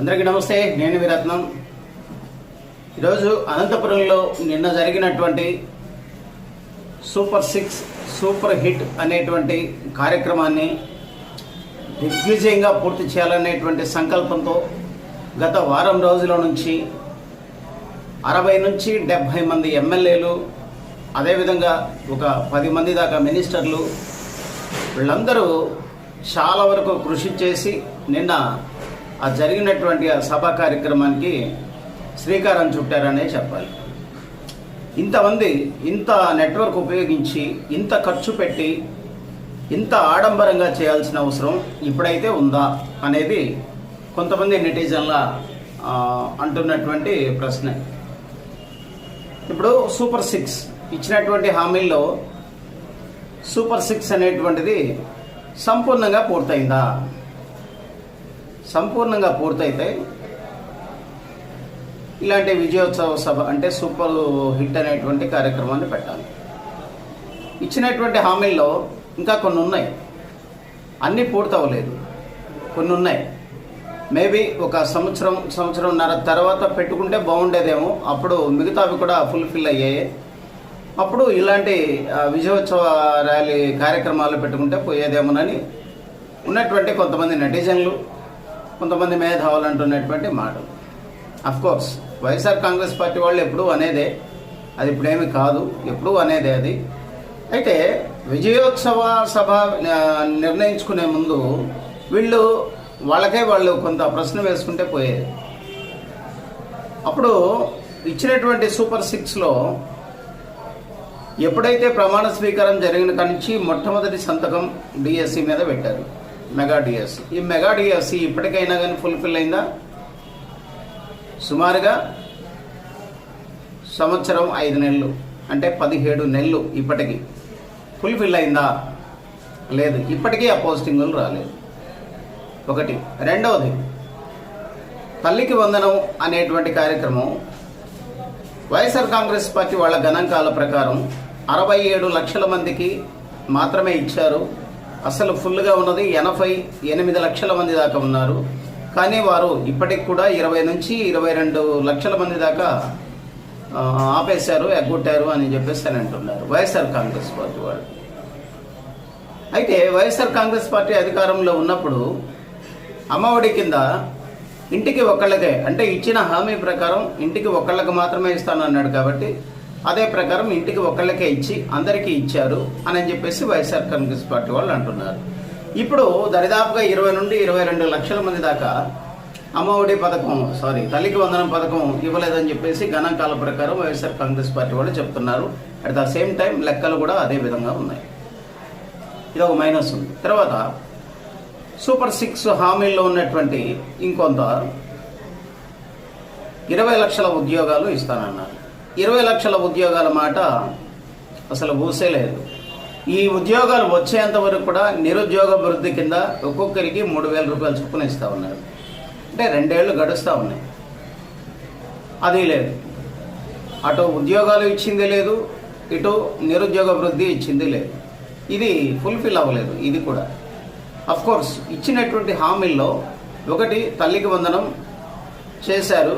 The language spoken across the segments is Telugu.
అందరికీ నమస్తే. నేను వీరత్నం. ఈరోజు అనంతపురంలో నిన్న జరిగినటువంటి సూపర్ 6 సూపర్ హిట్ అనేటువంటి కార్యక్రమాన్ని దిగ్విజయంగా పూర్తి చేయాలనేటువంటి సంకల్పంతో గత వారం రోజుల నుంచి 60 నుంచి 70 మంది ఎమ్మెల్యేలు, అదేవిధంగా ఒక 10 మంది దాకా మినిస్టర్లు, వీళ్ళందరూ చాలా వరకు కృషి చేసి నిన్న ఆ జరిగినటువంటి ఆ సభా కార్యక్రమానికి శ్రీకారం చుట్టారనే చెప్పాలి. ఇంతమంది ఇంత నెట్వర్క్ ఉపయోగించి ఇంత ఖర్చు పెట్టి ఇంత ఆడంబరంగా చేయాల్సిన అవసరం ఇప్పుడైతే ఉందా అనేది కొంతమంది నెటిజన్ల అంటున్నటువంటి ప్రశ్న. ఇప్పుడు సూపర్ 6 ఇచ్చినటువంటి హామీల్లో సూపర్ 6 అనేటువంటిది సంపూర్ణంగా పూర్తయిందా? సంపూర్ణంగా పూర్తయితే ఇలాంటి విజయోత్సవ సభ అంటే సూపర్ హిట్ అనేటువంటి కార్యక్రమాన్ని పెట్టాలి. ఇచ్చినటువంటి హామీల్లో ఇంకా కొన్ని ఉన్నాయి, అన్నీ పూర్తవ్వలేదు. కొన్ని ఉన్నాయి, మేబీ ఒక సంవత్సరంన్నర తర్వాత పెట్టుకుంటే బాగుండేదేమో, అప్పుడు మిగతావి కూడా ఫుల్ఫిల్ అయ్యాయి. అప్పుడు ఇలాంటి విజయోత్సవ ర్యాలీ కార్యక్రమాలు పెట్టుకుంటే పోయేదేమోనని ఉన్నటువంటి కొంతమంది నెటిజన్లు, కొంతమంది మేధావులు అంటున్నటువంటి మాటలు. అఫ్కోర్స్ వైఎస్ఆర్ కాంగ్రెస్ పార్టీ వాళ్ళు ఎప్పుడూ అనేదే, అది ఇప్పుడేమి కాదు, ఎప్పుడూ అనేదే అది. అయితే విజయోత్సవ సభ నిర్ణయించుకునే ముందు వాళ్ళు కొంత ప్రశ్న వేసుకుంటే పోయేది. అప్పుడు ఇచ్చినటువంటి సూపర్ 6లో ఎప్పుడైతే ప్రమాణ స్వీకారం జరిగిన కాడి నుంచి మొట్టమొదటి సంతకం డిఎస్సి మీద పెట్టారు, మెగా డిఎస్సి. ఈ మెగా డిఎస్సి ఇప్పటికైనా కానీ ఫుల్ఫిల్ అయిందా? సుమారుగా సంవత్సరం 5 నెలలు అంటే 17 నెలలు ఇప్పటికీ ఫుల్ఫిల్ అయిందా? లేదు, ఇప్పటికీ ఆ పోస్టింగులు రాలేదు. ఒకటి. రెండవది, తల్లికి వందనం అనేటువంటి కార్యక్రమం వైఎస్ఆర్ కాంగ్రెస్ పార్టీ వాళ్ళ గణాంకాల ప్రకారం 67 లక్షల మందికి మాత్రమే ఇచ్చారు. అసలు ఫుల్గా ఉన్నది 88 లక్షల మంది దాకా ఉన్నారు. కానీ వారు ఇప్పటికి కూడా 20 నుంచి 22 లక్షల మంది దాకా ఆపేశారు, ఎగ్గొట్టారు అని చెప్పేసి అని అంటున్నారు వైఎస్ఆర్ కాంగ్రెస్ పార్టీ వాళ్ళు. అయితే వైఎస్ఆర్ కాంగ్రెస్ పార్టీ అధికారంలో ఉన్నప్పుడు అమ్మఒడి కింద ఇంటికి ఒక్కళ్ళకే, అంటే ఇచ్చిన హామీ ప్రకారం ఇంటికి ఒక్కళ్ళకి మాత్రమే ఇస్తానన్నాడు కాబట్టి అదే ప్రకారం ఇంటికి ఒక్కళ్ళకే ఇచ్చి అందరికీ ఇచ్చారు అని చెప్పేసి వైఎస్ఆర్ కాంగ్రెస్ పార్టీ వాళ్ళు అంటున్నారు. ఇప్పుడు దరిదాపుగా 20 నుండి 22 లక్షల మంది దాకా అమ్మఒడి పథకం, తల్లికి వందనం పథకం ఇవ్వలేదని చెప్పేసి గణాంకాల ప్రకారం వైఎస్ఆర్ కాంగ్రెస్ పార్టీ వాళ్ళు చెప్తున్నారు. అట్ ద సేమ్ టైం లెక్కలు కూడా అదే విధంగా ఉన్నాయి. ఇది ఒక మైనస్ ఉంది. తర్వాత సూపర్ 6 హామీల్లో ఉన్నటువంటి ఇంకొంత 20 లక్షల ఉద్యోగాలు ఇస్తానన్నారు. 20 లక్షల ఉద్యోగాల మాట అసలు ఊసే లేదు. ఈ ఉద్యోగాలు వచ్చేంత వరకు కూడా నిరుద్యోగ వృద్ధి కింద ఒక్కొక్కరికి 3,000 రూపాయలు చొప్పున ఇస్తూ ఉన్నారు. అంటే 2 ఏళ్ళు గడుస్తూ ఉన్నాయి, అది లేదు. అటు ఉద్యోగాలు ఇచ్చింది లేదు, ఇటు నిరుద్యోగ వృద్ధి ఇచ్చింది లేదు. ఇది ఫుల్ఫిల్ అవ్వలేదు. ఇది కూడా అఫ్కోర్స్ ఇచ్చినటువంటి హామీల్లో ఒకటి తల్లికి వందనం చేశారు,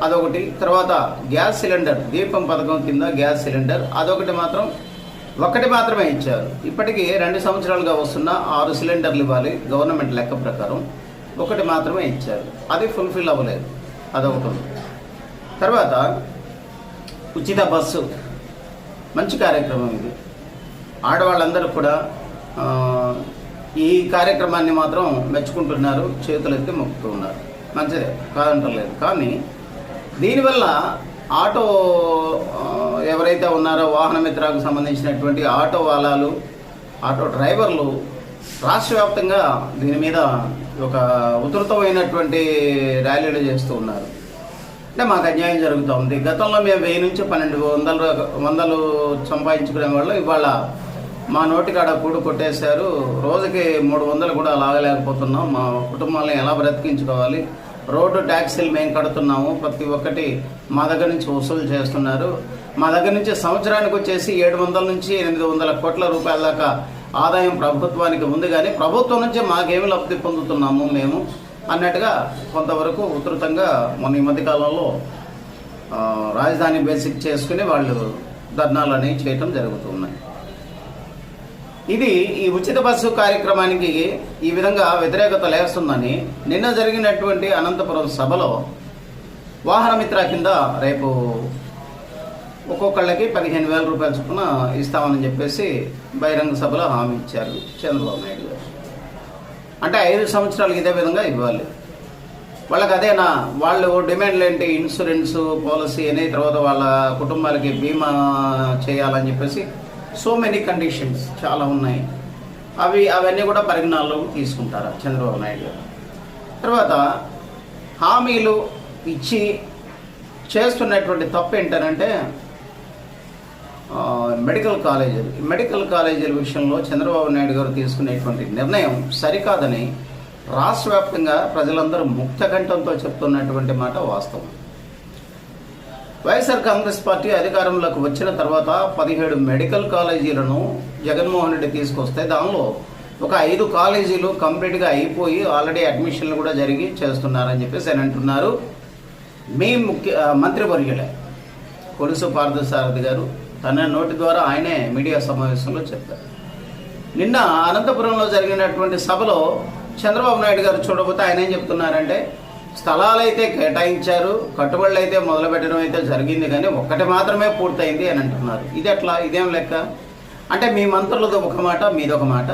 అదొకటి. తర్వాత గ్యాస్ సిలిండర్, దీపం పథకం కింద గ్యాస్ సిలిండర్ అదొకటి ఒకటి మాత్రమే ఇచ్చారు. ఇప్పటికీ 2 సంవత్సరాలుగా వస్తున్న 6 సిలిండర్లు ఇవ్వాలి గవర్నమెంట్ లెక్క ప్రకారం, ఒకటి మాత్రమే ఇచ్చారు, అది ఫుల్ఫిల్ అవ్వలేదు, అదొకటి ఉంది. తర్వాత ఉచిత బస్సు, మంచి కార్యక్రమం ఇది. ఆడవాళ్ళందరూ కూడా ఈ కార్యక్రమాన్ని మాత్రం మెచ్చుకుంటున్నారు, చేతులెత్తి మొక్కుతూ ఉన్నారు. మంచిదే, కాదంటలేదు. కానీ దీనివల్ల ఆటో ఎవరైతే ఉన్నారో వాహన మిత్రాకు సంబంధించినటువంటి ఆటో వాలాలు, ఆటో డ్రైవర్లు రాష్ట్ర వ్యాప్తంగా దీని మీద ఒక ఉధృతమైనటువంటి ర్యాలీలు చేస్తూ ఉన్నారు. అంటే మాకు అన్యాయం జరుగుతూ ఉంది. గతంలో మేము 1000 నుంచి 1200 సంపాదించుకునే వాళ్ళు ఇవాళ మా నోటికాడ కూడు కొట్టేశారు. రోజుకి 300 కూడా లాగలేకపోతున్నాం. మా కుటుంబాలను ఎలా బ్రతికించుకోవాలి? రోడ్డు ట్యాక్సీలు మేము కడుతున్నాము, ప్రతి ఒక్కటి మా దగ్గర నుంచి వసూలు చేస్తున్నారు. మా దగ్గర నుంచి సంవత్సరానికి వచ్చేసి 700 నుంచి 800 కోట్ల రూపాయల దాకా ఆదాయం ప్రభుత్వానికి ఉంది. కానీ ప్రభుత్వం నుంచి మాకేమి లబ్ధి పొందుతున్నాము మేము అన్నట్టుగా కొంతవరకు ఉధృతంగా మొన్న ఈ మధ్యకాలంలో రాజధాని బేసిక్ చేసుకుని వాళ్ళు ధర్నాలని చేయటం జరుగుతున్నాయి. ఇది ఈ ఉచిత బస్సు కార్యక్రమానికి ఈ విధంగా వ్యతిరేకత లేస్తుందని నిన్న జరిగినటువంటి అనంతపురం సభలో వాహనమిత్ర కింద రేపు ఒక్కొక్కళ్ళకి 15,000 రూపాయల చొప్పున ఇస్తామని చెప్పేసి బహిరంగ సభలో హామీ ఇచ్చారు చంద్రబాబు నాయుడు గారు. అంటే 5 సంవత్సరాలు ఇదే విధంగా ఇవ్వాలి. వాళ్ళకి అదేనా వాళ్ళు డిమాండ్లు ఏంటి? ఇన్సూరెన్స్ పాలసీ అని, తర్వాత వాళ్ళ కుటుంబాలకి బీమా చేయాలని చెప్పేసి సో మెనీ కండిషన్స్ చాలా ఉన్నాయి. అవన్నీ కూడా పరిగణనలోకి తీసుకుంటారు చంద్రబాబు నాయుడు గారు. తర్వాత హామీలు ఇచ్చి చేస్తున్నటువంటి తప్పు ఏంటనంటే మెడికల్ కాలేజీల విషయంలో చంద్రబాబు నాయుడు గారు తీసుకునేటువంటి నిర్ణయం సరికాదని రాష్ట్ర వ్యాప్తంగా ప్రజలందరూ ముక్తకంఠంతో చెప్తున్నటువంటి మాట వాస్తవం. వైఎస్ఆర్ కాంగ్రెస్ పార్టీ అధికారంలోకి వచ్చిన తర్వాత 17 మెడికల్ కాలేజీలను జగన్మోహన్ రెడ్డి తీసుకొస్తే దానిలో ఒక 5 కాలేజీలు కంప్లీట్గా అయిపోయి ఆల్రెడీ అడ్మిషన్లు కూడా జరిగి చేస్తున్నారని చెప్పేసి అని అంటున్నారు. మీ మంత్రివర్యులే కొలుసు పార్థసారథి గారు తన నోటి ద్వారా ఆయనే మీడియా సమావేశంలో చెప్పారు. నిన్న అనంతపురంలో జరిగినటువంటి సభలో చంద్రబాబు నాయుడు గారు చూడబోతే ఆయన ఏం చెప్తున్నారంటే స్థలాలు అయితే కేటాయించారు, కట్టుబడులు అయితే మొదలు పెట్టడం అయితే జరిగింది, కానీ ఒక్కటి మాత్రమే పూర్తయింది అని అంటున్నారు. ఇది ఎట్లా? ఇదేం లెక్క? అంటే మీ మంత్రులది ఒక మాట, మీదొక మాట.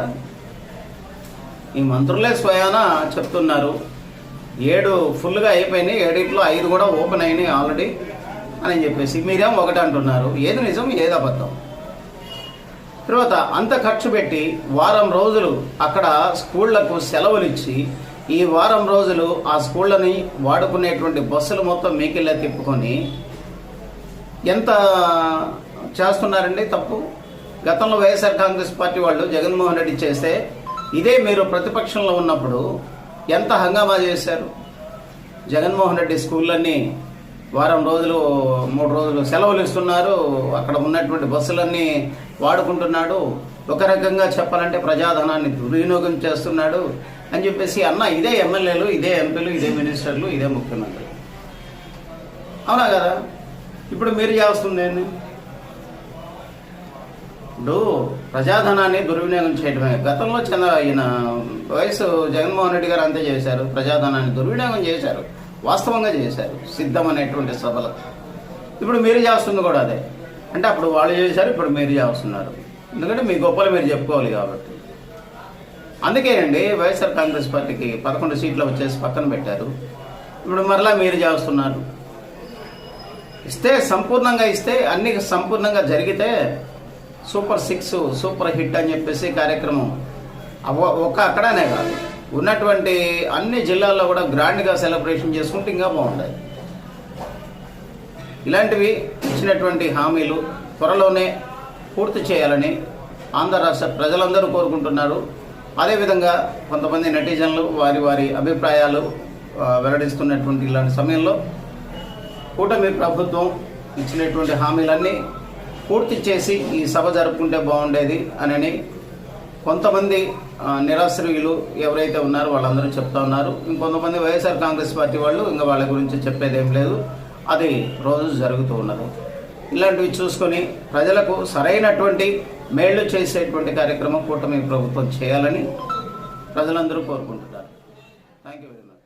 ఈ మంత్రులే స్వయాన చెప్తున్నారు 7 ఫుల్గా అయిపోయినాయి, 7 5 కూడా ఓపెన్ అయినాయి ఆల్రెడీ అని చెప్పేసి మీరేమో ఒకటి అంటున్నారు. ఏది నిజం, ఏది అబద్ధం? తర్వాత అంత ఖర్చు పెట్టి వారం రోజులు అక్కడ స్కూళ్లకు సెలవులు ఇచ్చి ఈ వారం రోజులు ఆ స్కూళ్ళని వాడుకునేటువంటి బస్సులు మొత్తం మీకెళ్ళే తిప్పుకొని ఎంత చేస్తున్నారండి తప్పు? గతంలో వైఎస్ఆర్ కాంగ్రెస్ పార్టీ వాళ్ళు జగన్మోహన్ రెడ్డి చేస్తే ఇదే మీరు ప్రతిపక్షంలో ఉన్నప్పుడు ఎంత హంగామా చేశారు. జగన్మోహన్ రెడ్డి స్కూళ్ళన్నీ వారం రోజులు 3 రోజులు సెలవులు ఇస్తున్నారు, అక్కడ ఉన్నటువంటి బస్సులన్నీ వాడుకుంటున్నాడు, ఒక రకంగా చెప్పాలంటే ప్రజాధనాన్ని దుర్వినియోగం చేస్తున్నాడు అని చెప్పేసి అన్న ఇదే ఎమ్మెల్యేలు, ఇదే ఎంపీలు, ఇదే మినిస్టర్లు, ఇదే ముఖ్యమంత్రి. అవునా కదా? ఇప్పుడు మీరు చేస్తుంది ఏంటి? ఇప్పుడు ప్రజాధనాన్ని దుర్వినియోగం చేయడమే. గతంలో ఈయన వయసు జగన్మోహన్ రెడ్డి గారు అంతే చేశారు, ప్రజాధనాన్ని దుర్వినియోగం చేశారు, వాస్తవంగా చేశారు సిద్ధం అనేటువంటి సభలో. ఇప్పుడు మీరు చేస్తుంది కూడా అదే. అంటే అప్పుడు వాళ్ళు చేశారు, ఇప్పుడు మీరు చేస్తున్నారు. ఎందుకంటే మీ గొప్పలు మీరు చెప్పుకోవాలి కాబట్టి. అందుకేనండి వైఎస్ఆర్ కాంగ్రెస్ పార్టీకి 11 సీట్లు వచ్చేసి పక్కన పెట్టారు. ఇప్పుడు మరలా మీరు చేస్తున్నారు. సంపూర్ణంగా ఇస్తే అన్ని సంపూర్ణంగా జరిగితే సూపర్ 6 సూపర్ హిట్ అని చెప్పేసి కార్యక్రమం అక్కడనే కాదు, ఉన్నటువంటి అన్ని జిల్లాల్లో కూడా గ్రాండ్గా సెలబ్రేషన్ చేసుకుంటే ఇంకా బాగుంటాయి. ఇలాంటివి ఇచ్చినటువంటి హామీలు త్వరలోనే పూర్తి చేయాలని ఆంధ్ర రాష్ట్ర ప్రజలందరూ కోరుకుంటున్నారు. అదేవిధంగా కొంతమంది నెటిజన్లు వారి అభిప్రాయాలు వెల్లడిస్తున్నటువంటి ఇలాంటి సమయంలో కూటమి ప్రభుత్వం ఇచ్చినటువంటి హామీలన్నీ పూర్తి చేసి ఈ సభ జరుపుకుంటే బాగుండేది అని కొంతమంది నిరాశ్రయులు ఎవరైతే ఉన్నారో వాళ్ళందరూ చెప్తా ఉన్నారు. ఇంకొంతమంది వైఎస్ఆర్ కాంగ్రెస్ పార్టీ వాళ్ళు ఇంకా వాళ్ళ గురించి చెప్పేదేం లేదు, అది రోజు జరుగుతూ ఉన్నది. ఇలాంటివి చూసుకొని ప్రజలకు సరైనటువంటి మేళ్లు చేసేటువంటి కార్యక్రమం కూటమి ప్రభుత్వం చేయాలని ప్రజలందరూ కోరుకుంటున్నారు. Thank you very much.